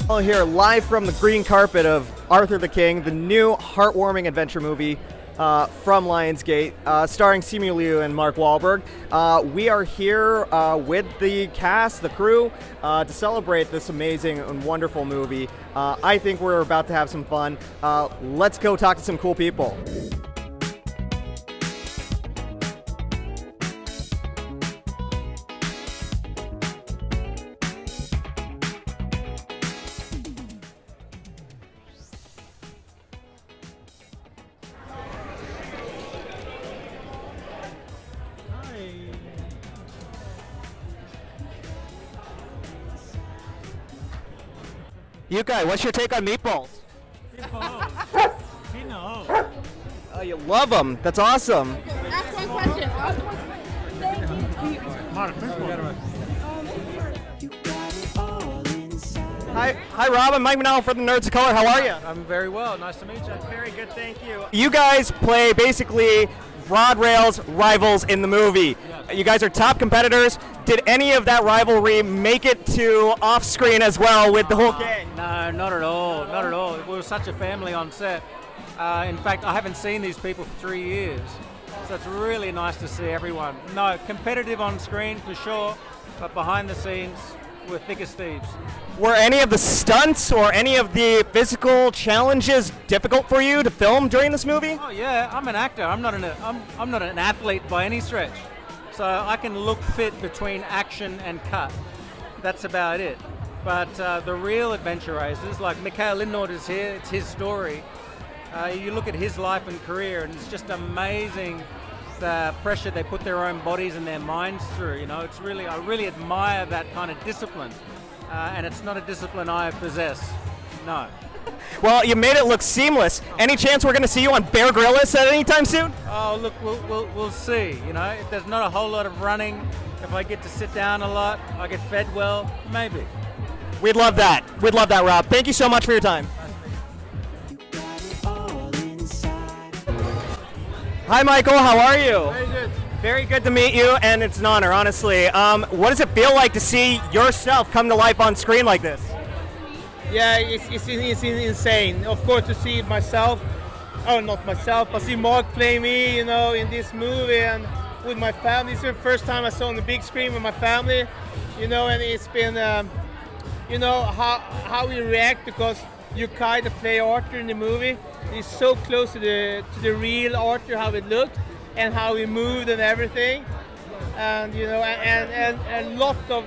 Well, here live from the green carpet of Arthur the King, the new heartwarming adventure movie from Lionsgate, starring Simu and Mark Wahlberg. We are here with the cast, the crew, to celebrate this amazing and wonderful movie. I think we're about to have some fun. Let's go talk to some cool people. Yukai, what's your take on meatballs? He knows. Oh, you love them. That's awesome. Ask one question. Hi, Rob. I'm Mike Manal from the Nerds of Color. How are you? I'm very well. Nice to meet you. Very good, thank you. You guys play basically Rod Rail's rivals in the movie. Yes. You guys are top competitors. Did any of that rivalry make it to off-screen as well with the whole gang? No, not at all. Not at all. We were such a family on set. In fact, I haven't seen these people for 3 years. So it's really nice to see everyone. No, competitive on screen for sure, but behind the scenes, we're thick as thieves. Were any of the stunts or any of the physical challenges difficult for you to film during this movie? Oh yeah, I'm an actor. I'm not an athlete by any stretch. So I can look fit between action and cut. That's about it. But the real adventure racers, like Mikael Lindnord is here, it's his story. You look at his life and career and it's just amazing the pressure they put their own bodies and their minds through. You know, it's really, I really admire that kind of discipline. And it's not a discipline I possess, no. Well, you made it look seamless. Any chance we're going to see you on Bear Grylls at any time soon? Oh, look, we'll see. You know, if there's not a whole lot of running, if I get to sit down a lot, I get fed well, maybe. We'd love that. We'd love that, Rob. Thank you so much for your time. Hi, Michael. How are you? Very good. Very good to meet you, and it's an honor, honestly. What does it feel like to see yourself come to life on screen like this? Yeah, it's insane. Of course, to see myself, oh, not myself, but see Mark play me, you know, in this movie and with my family. It's the first time I saw on the big screen with my family, you know, and it's been, you know, how we react because Yukai, the play Arthur in the movie, is so close to the real Arthur, how it looked and how he moved and everything, and you know, and a lot of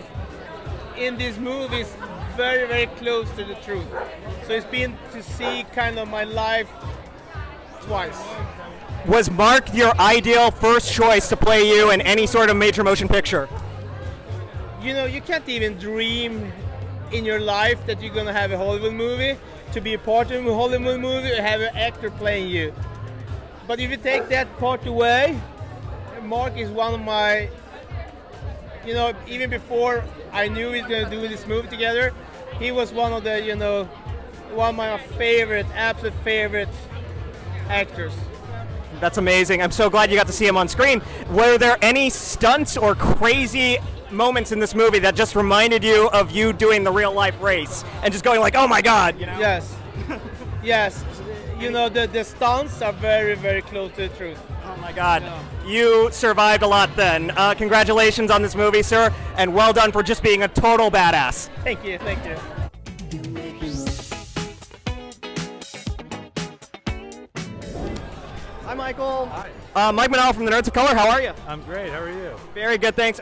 in this movie is very, very close to the truth. So it's been to see kind of my life twice. Was Mark your ideal first choice to play you in any sort of major motion picture? You know, you can't even dream in your life that you're gonna have a Hollywood movie, to be a part of a Hollywood movie, or have an actor playing you. But if you take that part away, Mark is one of my, you know, even before I knew we were gonna do this movie together, he was one of the, you know, one of my favorite, absolute favorite actors. That's amazing. I'm so glad you got to see him on screen. Were there any stunts or crazy moments in this movie that just reminded you of you doing the real life race and just going like, oh my God, you know? Yes, yes. You know, the stunts are very, very close to the truth. Oh my God. You survived a lot then. Congratulations on this movie, sir, and well done for just being a total badass. Thank you, thank you. Hi, Michael. Hi. Mike Manal from the Nerds of Color. How are you? I'm great. How are you? Very good, thanks.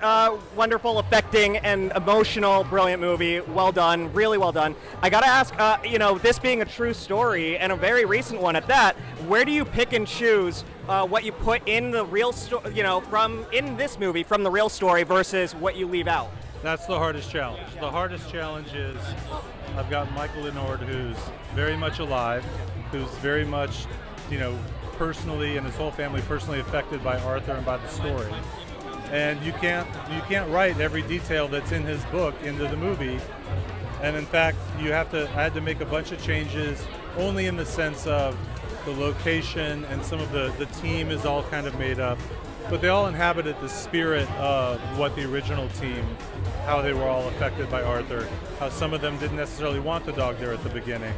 Wonderful, affecting, and emotional, brilliant movie. Well done, really well done. I gotta ask, you know, this being a true story and a very recent one at that, where do you pick and choose what you put in the real story, you know, from in this movie from the real story versus what you leave out? That's the hardest challenge. The hardest challenge is I've got Mikael Lindnord, who's very much alive, who's very much, you know, personally and his whole family personally affected by Arthur and by the story. And you can't write every detail that's in his book into the movie. And in fact, I had to make a bunch of changes only in the sense of the location and some of the team is all kind of made up. but they all inhabited the spirit of what the original team, how they were all affected by Arthur, how some of them didn't necessarily want the dog there at the beginning.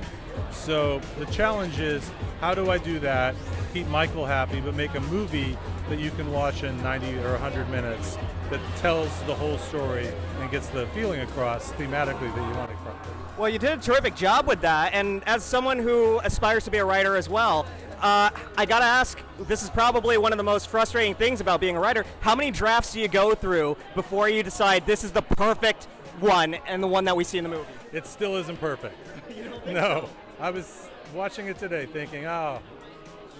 So the challenge is, how do I do that, keep Michael happy, but make a movie that you can watch in 90 or 100 minutes that tells the whole story and gets the feeling across thematically that you want to across. Well, you did a terrific job with that, and as someone who aspires to be a writer as well, I gotta ask, this is probably one of the most frustrating things about being a writer. How many drafts do you go through before you decide this is the perfect one and the one that we see in the movie? It still isn't perfect. No. I was watching it today thinking, oh,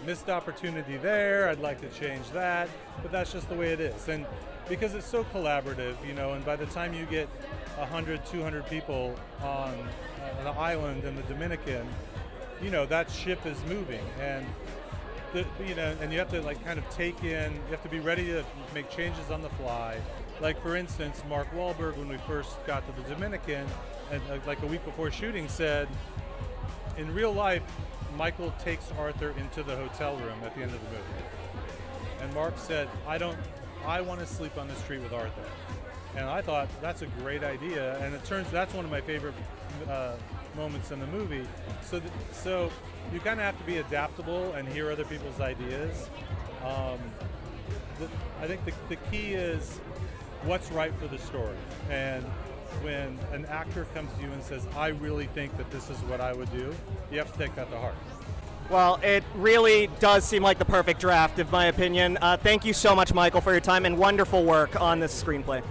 missed opportunity there, I'd like to change that, but that's just the way it is. And because it's so collaborative, you know, and by the time you get 100, 200 people on an island in the Dominican, you know, that ship is moving, and you know, and you have to like kind of take in, you have to be ready to make changes on the fly. Like for instance, Mark Wahlberg, when we first got to the Dominican, and like a week before shooting, said, in real life, Michael takes Arthur into the hotel room at the end of the movie, and Mark said, I want to sleep on the street with Arthur. And I thought, that's a great idea, and it turns that's one of my favorite moments in the movie. So you kind of have to be adaptable and hear other people's ideas. I think the key is what's right for the story. And when an actor comes to you and says, I really think that this is what I would do, you have to take that to heart. Well, it really does seem like the perfect draft, in my opinion. Thank you so much, Michael, for your time and wonderful work on this screenplay.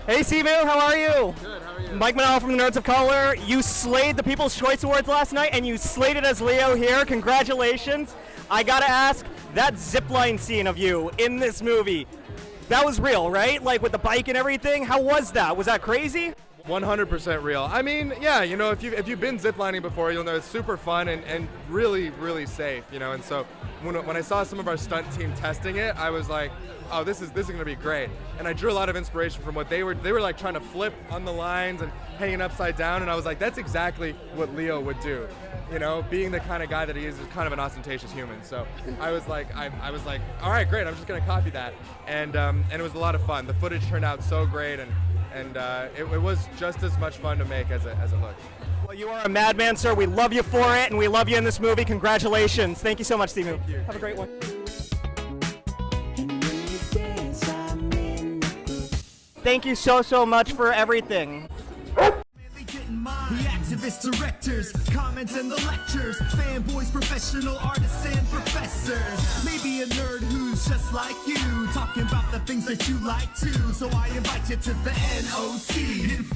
Hey, Simu, how are you? Good, how are you? Mike Manal from the Nerds of Color. You slayed the People's Choice Awards last night, and you slayed it as Leo here. Congratulations. I gotta ask, that zipline scene of you in this movie, that was real, right? Like with the bike and everything. How was that? Was that crazy? 100% real. I mean, yeah, you know, if you've been ziplining before, you'll know it's super fun and really, really safe, you know. And so when I saw some of our stunt team testing it, I was like, oh, this is gonna be great. And I drew a lot of inspiration from what they were like trying to flip on the lines and hanging upside down, and I was like, that's exactly what Leo would do. You know, being the kind of guy that he is kind of an ostentatious human. So I was like, all right, great. I'm just gonna copy that, and it was a lot of fun. The footage turned out so great, and it was just as much fun to make as it looked. Well, you are a madman, sir. We love you for it, and we love you in this movie. Congratulations. Thank you so much, Simu. Thank you. Have a great one. Thank you so much for everything. The activists, directors, comments and the lectures, fanboys, professional artists and professors. Maybe a nerd who's just like you, talking about the things that you like too. So I invite you to the NOC.